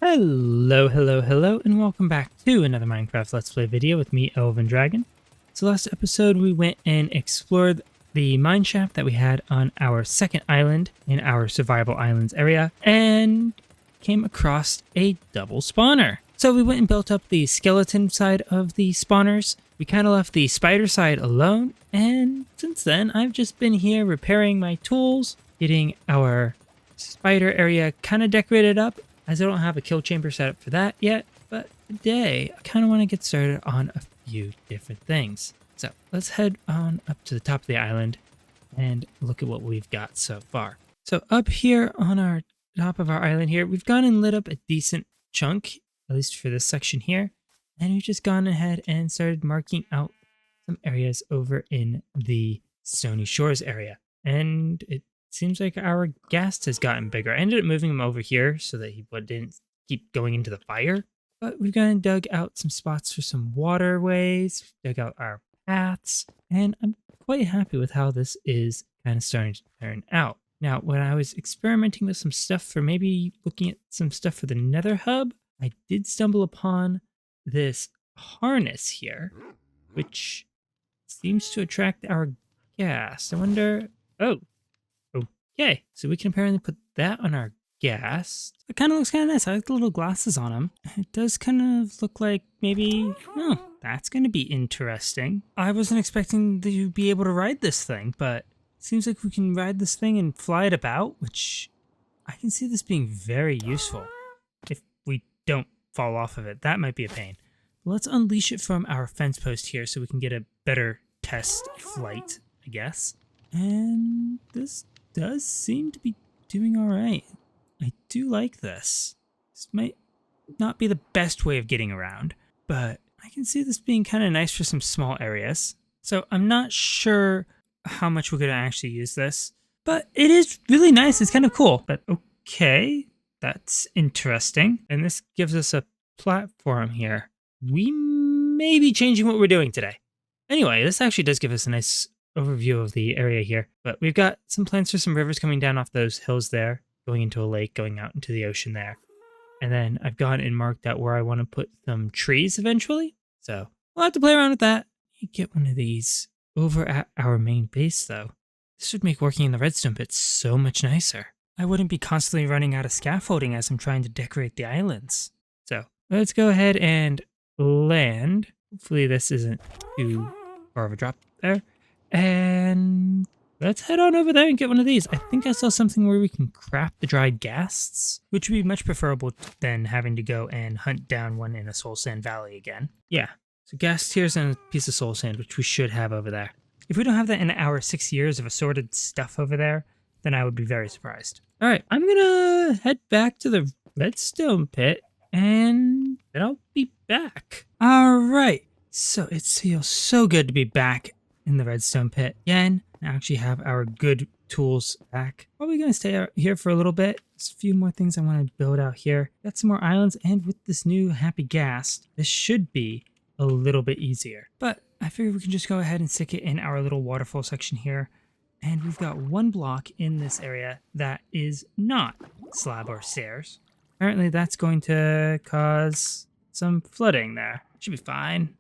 Hello, and welcome back to another Minecraft Let's Play video with me, Elven Dragon. So last episode we went and explored the mine shaft that we had on our second island in our survival islands area, and came across a double spawner. So we went and built up the skeleton side of the spawners. We kind of left the spider side alone, and since then I've just been here repairing my tools, getting our spider area kind of decorated up, as I don't have a kill chamber set up for that yet. But today I kind of want to get started on a few different things. So let's head on up to the top of the island and look at what we've got so far. So up here on our top of our island here, we've gone and lit up a decent chunk, at least for this section here. And we've just gone ahead and started marking out some areas over in the Stony Shores area. And it seems like our ghast has gotten bigger. I ended up moving him over here so that he didn't keep going into the fire. But we've gone and dug out some spots for some waterways, dug out our paths, and I'm quite happy with how this is kind of starting to turn out. Now, when I was experimenting with some stuff for maybe looking at some stuff for the nether hub, I did stumble upon this harness here, which seems to attract our ghast. I wonder... Oh, okay. So we can apparently put that on our ghast. It kind of looks kind of nice. I like the little glasses on him. It does kind of look like maybe... Oh, that's going to be interesting. I wasn't expecting to be able to ride this thing, but it seems like we can ride this thing and fly it about, which I can see this being very useful if we don't fall off of it. That might be a pain. But let's unleash it from our fence post here so we can get a better test flight, I guess. And this does seem to be doing all right. I do like this. This might not be the best way of getting around, but I can see this being kind of nice for some small areas. So I'm not sure how much we're going to actually use this, but it is really nice. It's kind of cool. But okay, that's interesting. And this gives us a platform here. We may be changing what we're doing today. Anyway, this actually does give us a nice overview of the area here, but we've got some plans for some rivers coming down off those hills there, going into a lake, going out into the ocean there. And then I've gone and marked out where I want to put some trees eventually. So we'll have to play around with that. Get one of these over at our main base though. This would make working in the redstone pit so much nicer. I wouldn't be constantly running out of scaffolding as I'm trying to decorate the islands. So let's go ahead and land. Hopefully this isn't too far of a drop there. And let's head on over there and get one of these. I think I saw something where we can craft the dried ghasts, which would be much preferable than having to go and hunt down one in a soul sand valley again. Yeah, so ghast tears and a piece of soul sand, which we should have over there. If we don't have that in our 6 years of assorted stuff over there, then I would be very surprised. All right, I'm gonna head back to the redstone pit and then I'll be back. All right, so it feels so good to be back in the redstone pit again. I actually have our good tools back. Probably gonna stay out here for a little bit. There's a few more things I want to build out here. Got some more islands, and with this new happy ghast, this should be a little bit easier. But I figured we can just go ahead and stick it in our little waterfall section here. And we've got one block in this area that is not slab or stairs. Apparently that's going to cause some flooding there. Should be fine.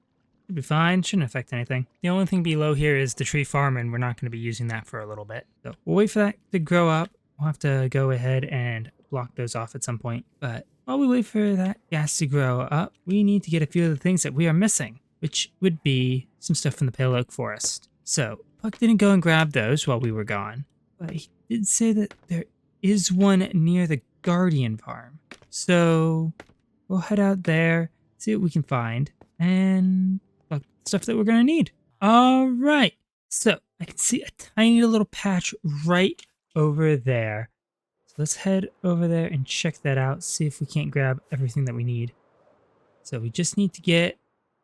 Should be fine. Shouldn't affect anything. The only thing below here is the tree farm, and we're not going to be using that for a little bit. So we'll wait for that to grow up. We'll have to go ahead and block those off at some point. But while we wait for that ghast to grow up, we need to get a few of the things that we are missing, which would be some stuff from the Pale Oak Forest. So Puck didn't go and grab those while we were gone, but he did say that there is one near the Guardian farm. So we'll head out there, see what we can find, and stuff that we're going to need. All right. So I can see a tiny little patch right over there. So let's head over there and check that out. See if we can't grab everything that we need. So we just need to get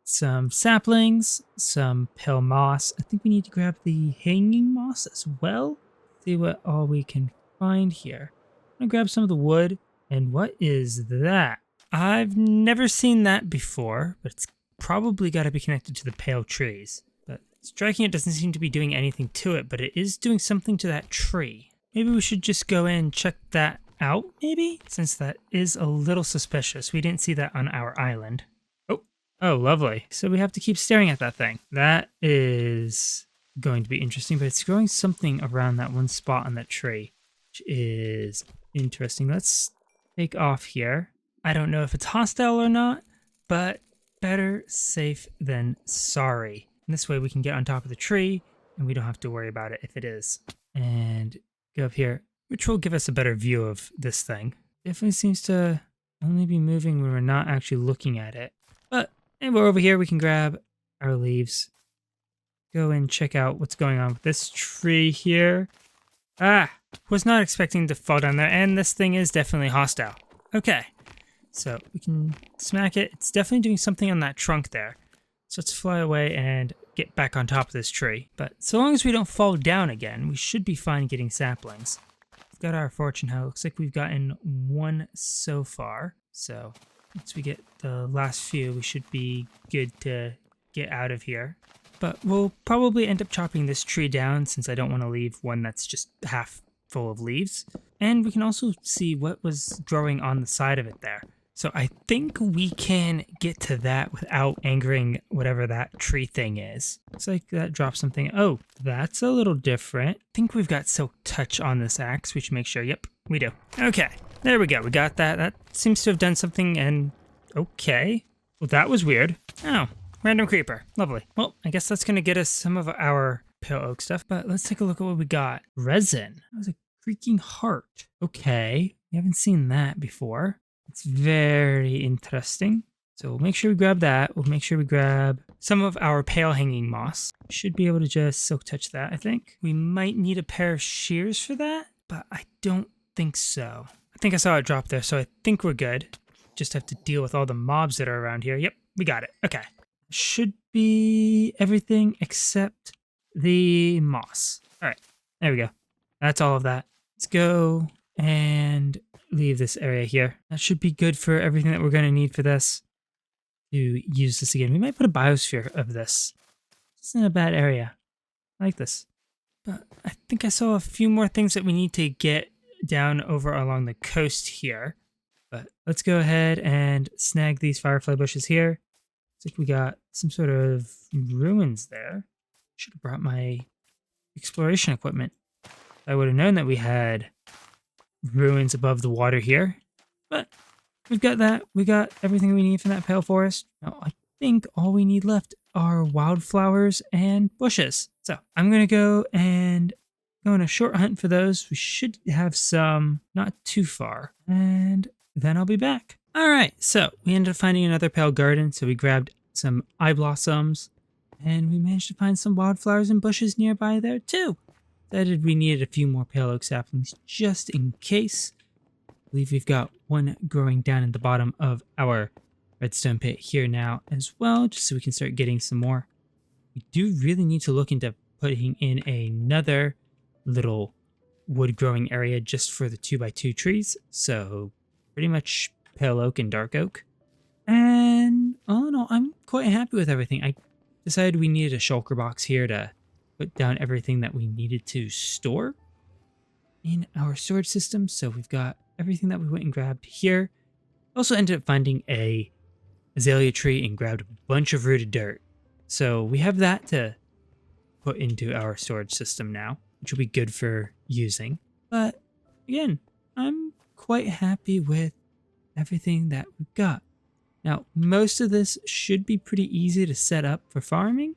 some saplings, some pale moss. I think we need to grab the hanging moss as well. See what all we can find here. I'm going to grab some of the wood. And what is that? I've never seen that before, but it's probably got to be connected to the pale trees. But striking it doesn't seem to be doing anything to it, but it is doing something to that tree. Maybe we should just go in and check that out, maybe? Since that is a little suspicious. We didn't see that on our island. Oh, oh, lovely. So we have to keep staring at that thing. That is going to be interesting, but it's growing something around that one spot on that tree, which is interesting. Let's take off here. I don't know if it's hostile or not, but better safe than sorry. And this way we can get on top of the tree and we don't have to worry about it if it is. And go up here, which will give us a better view of this thing. Definitely seems to only be moving when we're not actually looking at it. But and we're over here, we can grab our leaves. Go and check out what's going on with this tree here. Ah, was not expecting to fall down there, and this thing is definitely hostile. Okay, so we can smack it. It's definitely doing something on that trunk there. So let's fly away and get back on top of this tree. But so long as we don't fall down again, we should be fine getting saplings. We've got our fortune hoe. Looks like we've gotten one so far. So once we get the last few, we should be good to get out of here. But we'll probably end up chopping this tree down since I don't want to leave one that's just half full of leaves. And we can also see what was growing on the side of it there. So I think we can get to that without angering whatever that tree thing is. Looks like that dropped something. Oh, that's a little different. I think we've got Silk Touch on this axe. We should make sure. Yep, we do. Okay, there we go. We got that. That seems to have done something and okay. Well, that was weird. Oh, random creeper. Lovely. Well, I guess that's going to get us some of our pale oak stuff, but let's take a look at what we got. Resin. That was a creaking heart. Okay, we haven't seen that before. It's very interesting. So we'll make sure we grab that. We'll make sure we grab some of our pale hanging moss. Should be able to just silk touch that, I think. We might need a pair of shears for that, but I don't think so. I think I saw it drop there, so I think we're good. Just have to deal with all the mobs that are around here. Yep, we got it. Okay. Should be everything except the moss. All right, there we go. That's all of that. Let's go and leave this area here. That should be good for everything that we're going to need for this to use this again. We might put a biosphere of this. It's in a bad area. I like this. But I think I saw a few more things that we need to get down over along the coast here. But let's go ahead and snag these firefly bushes here. Looks like we got some sort of ruins there. Should have brought my exploration equipment. I would have known that we had ruins above the water here, but we've got that. We got everything we need from that pale forest. Now I think all we need left are wildflowers and bushes. So I'm going to go and go on a short hunt for those. We should have some not too far, and then I'll be back. All right, so we ended up finding another pale garden. So we grabbed some eye blossoms and we managed to find some wildflowers and bushes nearby there too. Decided we needed a few more pale oak saplings just in case. I believe we've got one growing down in the bottom of our redstone pit here now as well, just so we can start getting some more. We do really need to look into putting in another little wood growing area just for the 2x2 trees. So pretty much pale oak and dark oak. And all in all, I'm quite happy with everything. I decided we needed a shulker box here to put down everything that we needed to store in our storage system. So we've got everything that we went and grabbed here. Also ended up finding a azalea tree and grabbed a bunch of rooted dirt. So we have that to put into our storage system now, which will be good for using. But again, I'm quite happy with everything that we've got. Now, most of this should be pretty easy to set up for farming.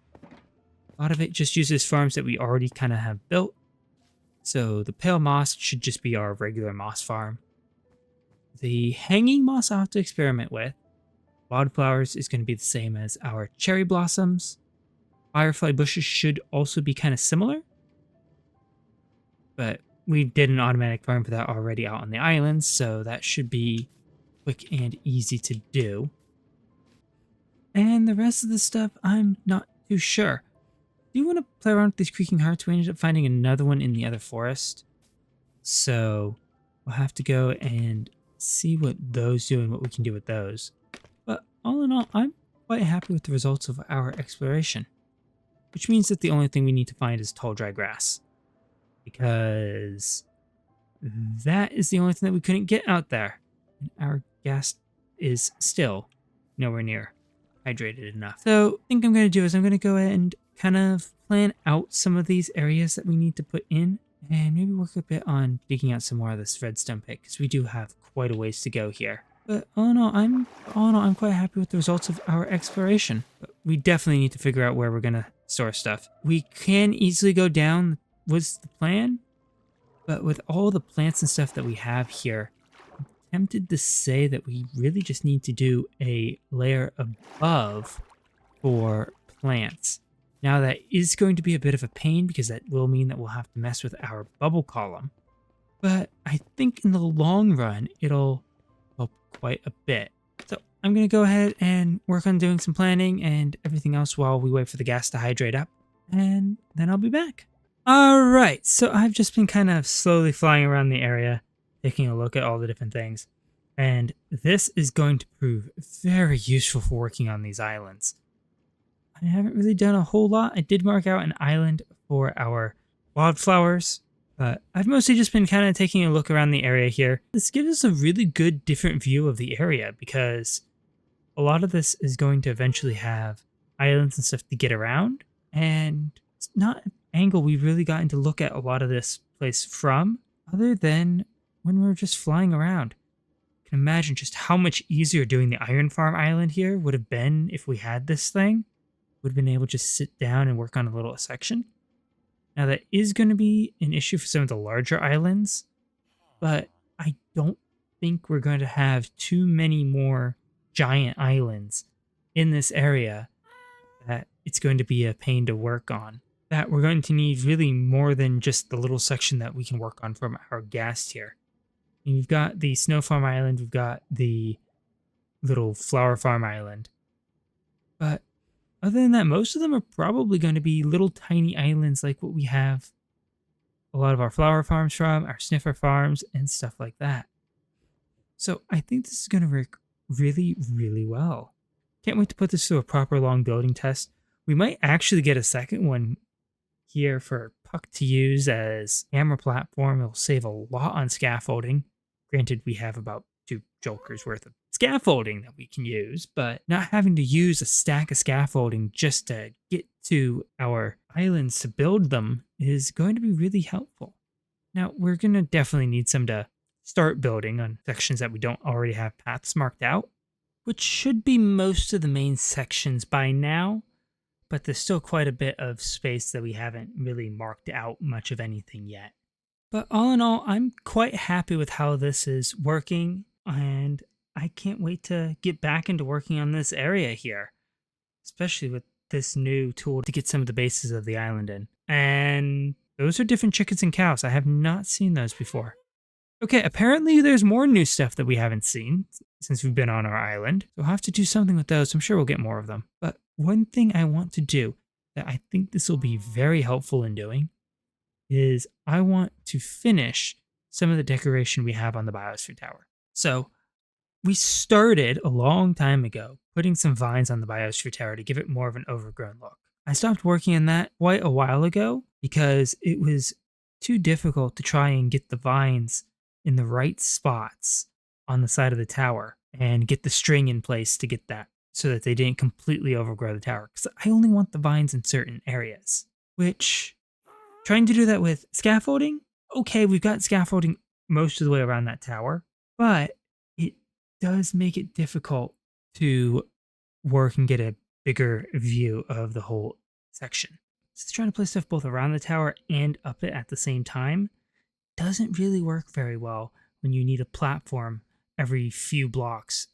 A lot of it just uses farms that we already kind of have built. So the pale moss should just be our regular moss farm. The hanging moss I'll have to experiment with. Wildflowers is going to be the same as our cherry blossoms. Firefly bushes should also be kind of similar. But we did an automatic farm for that already out on the islands, so that should be quick and easy to do. And the rest of the stuff, I'm not too sure. Do you want to play around with these creaking hearts? We ended up finding another one in the other forest. So we'll have to go and see what those do and what we can do with those. But all in all, I'm quite happy with the results of our exploration. Which means that the only thing we need to find is tall, dry grass. Because that is the only thing that we couldn't get out there. And our gas is still nowhere near hydrated enough. So I think I'm going to do is I'm going to go ahead and kind of plan out some of these areas that we need to put in and maybe work a bit on digging out some more of this redstone pit because we do have quite a ways to go here. But I'm quite happy with the results of our exploration. But we definitely need to figure out where we're going to store stuff. We can easily go down was the plan, but with all the plants and stuff that we have here, I'm tempted to say that we really just need to do a layer above for plants. Now that is going to be a bit of a pain because that will mean that we'll have to mess with our bubble column. But I think in the long run, it'll help quite a bit. So I'm going to go ahead and work on doing some planning and everything else while we wait for the gas to hydrate up. And then I'll be back. Alright, so I've just been kind of slowly flying around the area, taking a look at all the different things. And this is going to prove very useful for working on these islands. I haven't really done a whole lot. I did mark out an island for our wildflowers, but I've mostly just been kind of taking a look around the area here. This gives us a really good different view of the area because a lot of this is going to eventually have islands and stuff to get around, and it's not an angle we've really gotten to look at a lot of this place from, other than when we're just flying around. I can imagine just how much easier doing the iron farm island here would have been if we had this thing. Would have been able to just sit down and work on a little section. Now that is going to be an issue for some of the larger islands, but I don't think we're going to have too many more giant islands in this area that it's going to be a pain to work on. That we're going to need really more than just the little section that we can work on from our ghast here. And we've got the snow farm island, we've got the little flower farm island. But other than that, most of them are probably going to be little tiny islands like what we have a lot of our flower farms from, our sniffer farms, and stuff like that. So I think this is going to work really, really well. Can't wait to put this through a proper long building test. We might actually get a second one here for Puck to use as camera platform. It'll save a lot on scaffolding. Granted, we have about 2 jokers worth of scaffolding that we can use, but not having to use a stack of scaffolding just to get to our islands to build them is going to be really helpful. Now, we're going to definitely need some to start building on sections that we don't already have paths marked out, which should be most of the main sections by now, but there's still quite a bit of space that we haven't really marked out much of anything yet. But all in all, I'm quite happy with how this is working, and I can't wait to get back into working on this area here, especially with this new tool to get some of the bases of the island in. And those are different chickens and cows. I have not seen those before. Okay, apparently there's more new stuff that we haven't seen since we've been on our island. So we'll have to do something with those. I'm sure we'll get more of them. But one thing I want to do that I think this will be very helpful in doing is I want to finish some of the decoration we have on the Biosphere Tower. So we started a long time ago putting some vines on the Biosphere Tower to give it more of an overgrown look. I stopped working on that quite a while ago because it was too difficult to try and get the vines in the right spots on the side of the tower and get the string in place to get that so that they didn't completely overgrow the tower. Because I only want the vines in certain areas, which trying to do that with scaffolding, okay, we've got scaffolding most of the way around that tower, but it does make it difficult to work and get a bigger view of the whole section. So trying to place stuff both around the tower and up it at the same time doesn't really work very well when you need a platform every few blocks.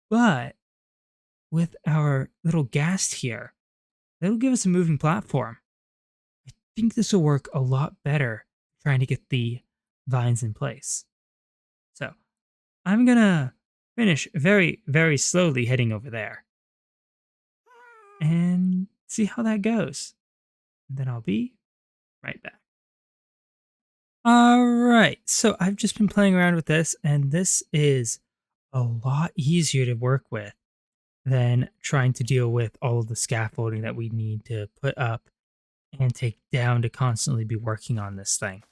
But with our little ghast here, that'll give us a moving platform. I think this will work a lot better trying to get the vines in place. So I'm gonna finish very, very slowly heading over there and see how that goes. And then I'll be right back. Alright, so I've just been playing around with this, and this is a lot easier to work with than trying to deal with all of the scaffolding that we need to put up and take down to constantly be working on this thing.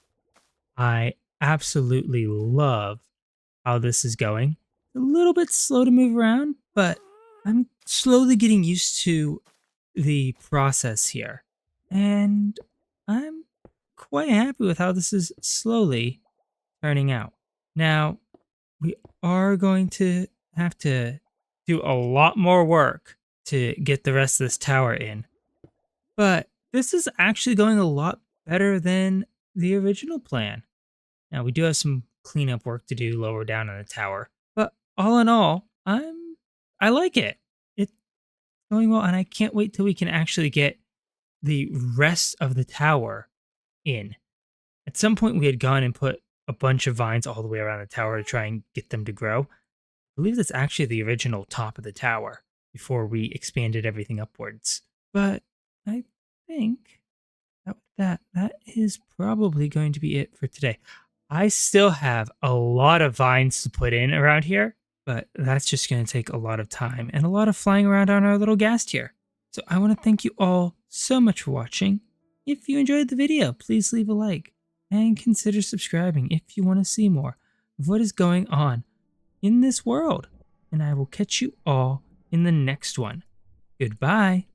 I absolutely love how this is going. A little bit slow to move around, but I'm slowly getting used to the process here. And I'm quite happy with how this is slowly turning out. Now, we are going to have to do a lot more work to get the rest of this tower in. But this is actually going a lot better than the original plan. Now, we do have some cleanup work to do lower down in the tower, but all in all, I like it. It's going well, and I can't wait till we can actually get the rest of the tower in. At some point, we had gone and put a bunch of vines all the way around the tower to try and get them to grow. I believe that's actually the original top of the tower before we expanded everything upwards. But I think that is probably going to be it for today. I still have a lot of vines to put in around here, but that's just going to take a lot of time and a lot of flying around on our little ghast here. So I want to thank you all so much for watching. If you enjoyed the video, please leave a like and consider subscribing if you want to see more of what is going on in this world. And I will catch you all in the next one. Goodbye.